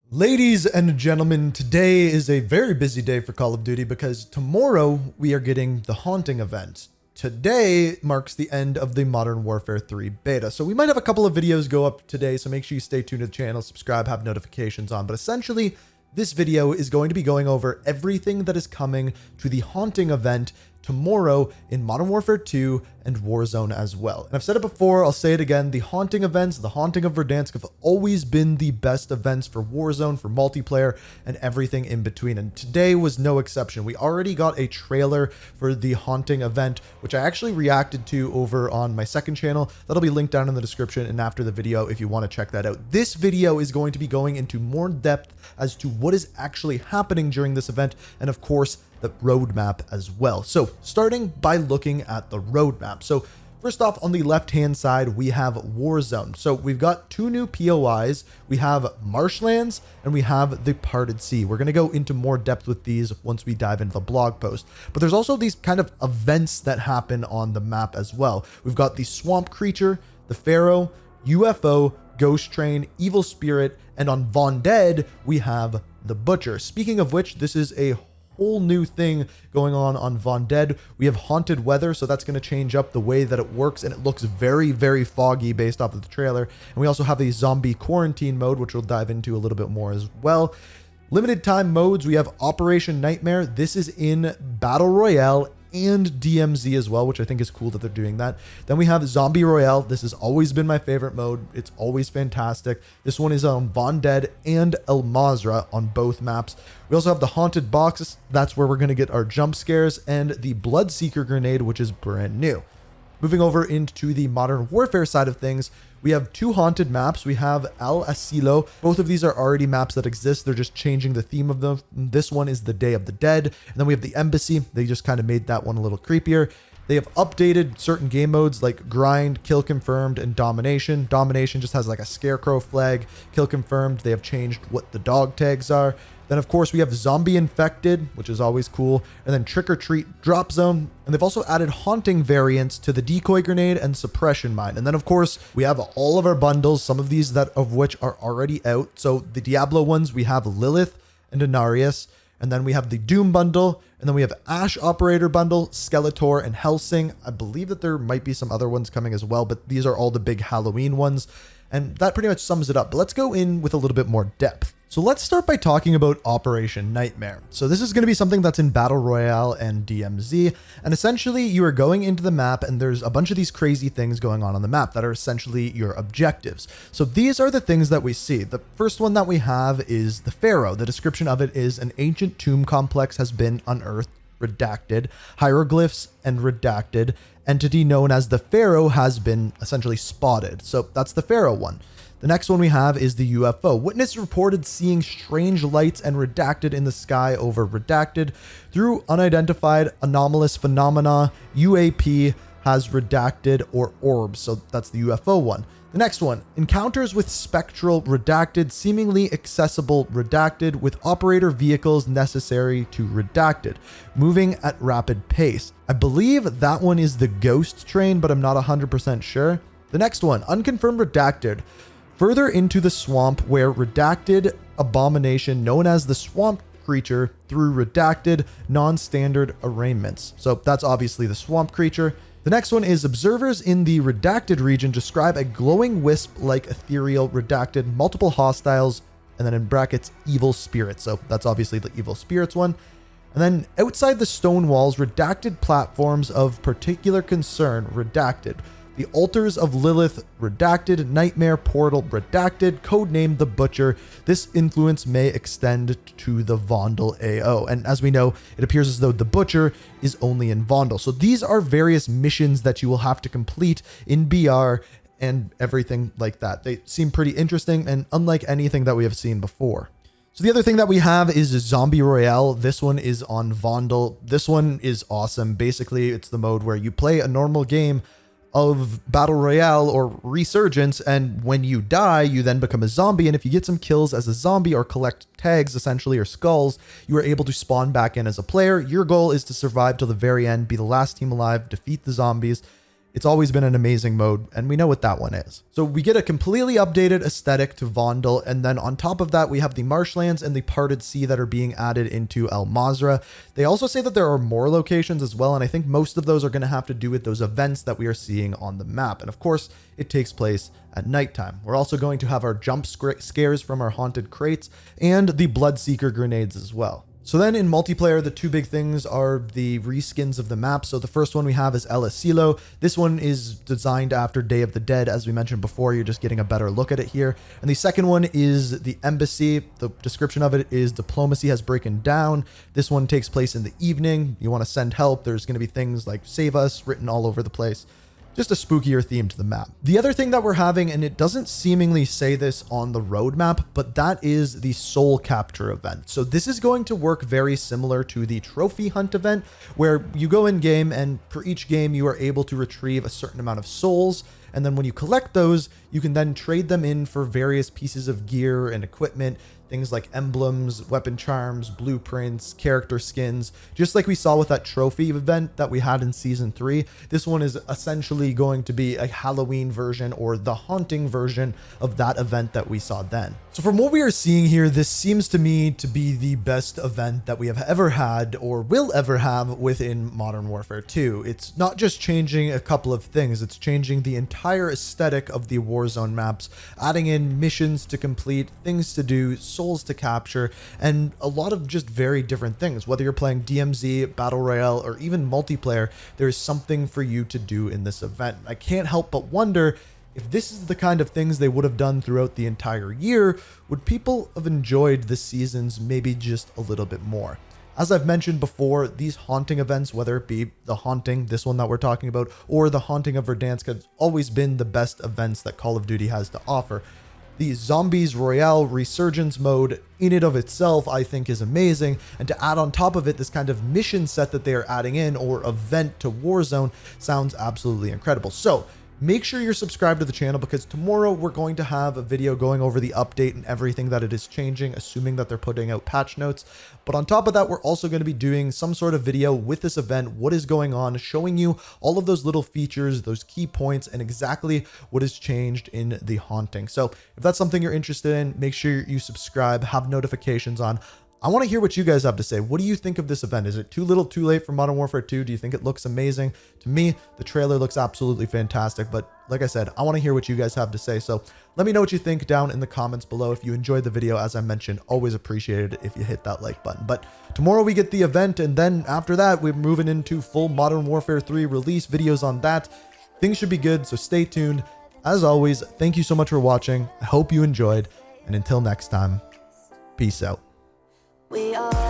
Ladies and gentlemen, today is a very busy day for Call of Duty because tomorrow we are getting the Haunting event. Today marks the end of the Modern Warfare 3 beta. So we might have a couple of videos go up today, so make sure you stay tuned to the channel, subscribe, have notifications on. But essentially, this video is going to be going over everything that is coming to the Haunting event tomorrow in Modern Warfare 2 and Warzone as well. And I've said it before, I'll say it again, the Haunting events, the Haunting of Verdansk have always been the best events for Warzone, for multiplayer, and everything in between. And today was no exception. We already got a trailer for the Haunting event, which I actually reacted to over on my second channel. That'll be linked down in the description and after the video if you want to check that out. This video is going to be going into more depth as to what is actually happening during this event, and of course, the roadmap as well. So starting by looking at the roadmap. So first off, on the left-hand side, we have Warzone. So we've got two new POIs. We have Marshlands and we have the Parted Sea. We're going to go into more depth with these once we dive into the blog post. But there's also these kind of events that happen on the map as well. We've got the Swamp Creature, the Pharaoh, UFO, Ghost Train, Evil Spirit, and on Von Dead, we have the Butcher. Speaking of which, this is a whole new thing going on Von Dead. We have haunted weather, so that's going to change up the way that it works, and it looks very, very foggy based off of the trailer. And we also have a zombie quarantine mode, which we'll dive into a little bit more as well. Limited time modes, we have Operation Nightmare. This is in Battle Royale and DMZ as well, which I think is cool that they're doing that. Then we have Zombie Royale. This has always been my favorite mode. It's always fantastic. This one is on Von Dead and El Mazrah on both maps. We also have the Haunted Box. That's where we're going to get our jump scares, and the Bloodseeker Grenade, which is brand new. Moving over into the Modern Warfare side of things, we have two haunted maps. We have Al Asilo. Both of these are already maps that exist. They're just changing the theme of them. This one is the Day of the Dead. And then we have the Embassy. They just kind of made that one a little creepier. They have updated certain game modes like Grind, Kill Confirmed, and Domination. Domination just has like a scarecrow flag. Kill Confirmed, they have changed what the dog tags are. Then, of course, we have Zombie Infected, which is always cool. And then Trick or Treat Drop Zone. And they've also added haunting variants to the Decoy Grenade and Suppression Mine. And then, of course, we have all of our bundles, some of these that of which are already out. So the Diablo ones, we have Lilith and Inarius. And then we have the Doom bundle. And then we have Ash Operator bundle, Skeletor, and Helsing. I believe that there might be some other ones coming as well, but these are all the big Halloween ones. And that pretty much sums it up. But let's go in with a little bit more depth. So let's start by talking about Operation Nightmare. So this is going to be something that's in Battle Royale and DMZ. And essentially you are going into the map and there's a bunch of these crazy things going on the map that are essentially your objectives. So these are the things that we see. The first one that we have is the Pharaoh. The description of it is an ancient tomb complex has been unearthed, redacted, hieroglyphs and redacted. Entity known as the Pharaoh has been essentially spotted. So that's the Pharaoh one. The next one we have is the UFO. Witness reported seeing strange lights and redacted in the sky over redacted. Through unidentified anomalous phenomena, UAP has redacted or orbs. So that's the UFO one. The next one, encounters with spectral redacted, seemingly accessible redacted, with operator vehicles necessary to redacted, moving at rapid pace. I believe that one is the Ghost Train, but I'm not 100% sure. The next one, unconfirmed redacted. Further into the swamp where redacted abomination known as the Swamp Creature through redacted non-standard arraignments. So that's obviously the Swamp Creature. The next one is observers in the redacted region describe a glowing wisp-like ethereal redacted multiple hostiles, and then in brackets evil spirits. So that's obviously the evil spirits one. And then outside the stone walls, redacted platforms of particular concern redacted. The Altars of Lilith, redacted. Nightmare Portal, redacted. Codenamed the Butcher. This influence may extend to the Vondel AO. And as we know, it appears as though the Butcher is only in Vondel. So these are various missions that you will have to complete in BR and everything like that. They seem pretty interesting and unlike anything that we have seen before. So the other thing that we have is Zombie Royale. This one is on Vondel. This one is awesome. Basically, it's the mode where you play a normal game of Battle Royale or Resurgence, and when you die, you then become a zombie, and if you get some kills as a zombie or collect tags, essentially, or skulls, you are able to spawn back in as a player. Your goal is to survive till the very end, be the last team alive, defeat the zombies. It's always been an amazing mode, and we know what that one is. So we get a completely updated aesthetic to Vondel, and then on top of that, we have the marshlands and the parted sea that are being added into El Mazrah. They also say that there are more locations as well, and I think most of those are going to have to do with those events that we are seeing on the map. And of course, it takes place at nighttime. We're also going to have our jump scares from our haunted crates and the Bloodseeker grenades as well. So then in multiplayer, the two big things are the reskins of the map. So the first one we have is El Asilo. This one is designed after Day of the Dead. As we mentioned before, you're just getting a better look at it here. And the second one is the Embassy. The description of it is diplomacy has broken down. This one takes place in the evening. You want to send help. There's going to be things like save us written all over the place. Just a spookier theme to the map. The other thing that we're having, and it doesn't seemingly say this on the roadmap, but that is the soul capture event. So this is going to work very similar to the trophy hunt event, where you go in game and for each game you are able to retrieve a certain amount of souls. And then when you collect those, you can then trade them in for various pieces of gear and equipment, things like emblems, weapon charms, blueprints, character skins, just like we saw with that trophy event that we had in season 3. This one is essentially going to be a Halloween version or the haunting version of that event that we saw then. So from what we are seeing here, this seems to me to be the best event that we have ever had or will ever have within Modern Warfare 2. It's not just changing a couple of things, it's changing the entire aesthetic of the Warzone maps, adding in missions to complete, things to do, souls to capture, and a lot of just very different things. Whether you're playing DMZ, Battle Royale, or even multiplayer, there is something for you to do in this event. I can't help but wonder if this is the kind of things they would have done throughout the entire year, would people have enjoyed the seasons maybe just a little bit more? As I've mentioned before, these haunting events, whether it be the haunting, this one that we're talking about, or the haunting of Verdansk, have always been the best events that Call of Duty has to offer. The Zombies Royale Resurgence mode in and of itself, I think, is amazing. And to add on top of it, this kind of mission set that they are adding in, or event to Warzone, sounds absolutely incredible. So make sure you're subscribed to the channel, because tomorrow we're going to have a video going over the update and everything that it is changing, assuming that they're putting out patch notes. But on top of that, we're also going to be doing some sort of video with this event, what is going on, showing you all of those little features, those key points, and exactly what has changed in the haunting. So if that's something you're interested in, make sure you subscribe, have notifications on. I want to hear what you guys have to say. What do you think of this event? Is it too little too late for Modern Warfare 2? Do you think it looks amazing? To me, the trailer looks absolutely fantastic, but like I said, I want to hear what you guys have to say. So let me know what you think down in the comments below. If you enjoyed the video, as I mentioned, always appreciate it if you hit that like button. But tomorrow we get the event, and then after that, we're moving into full Modern Warfare 3 release videos on that. Things should be good, so stay tuned. As always, thank you so much for watching. I hope you enjoyed, and until next time, peace out. We are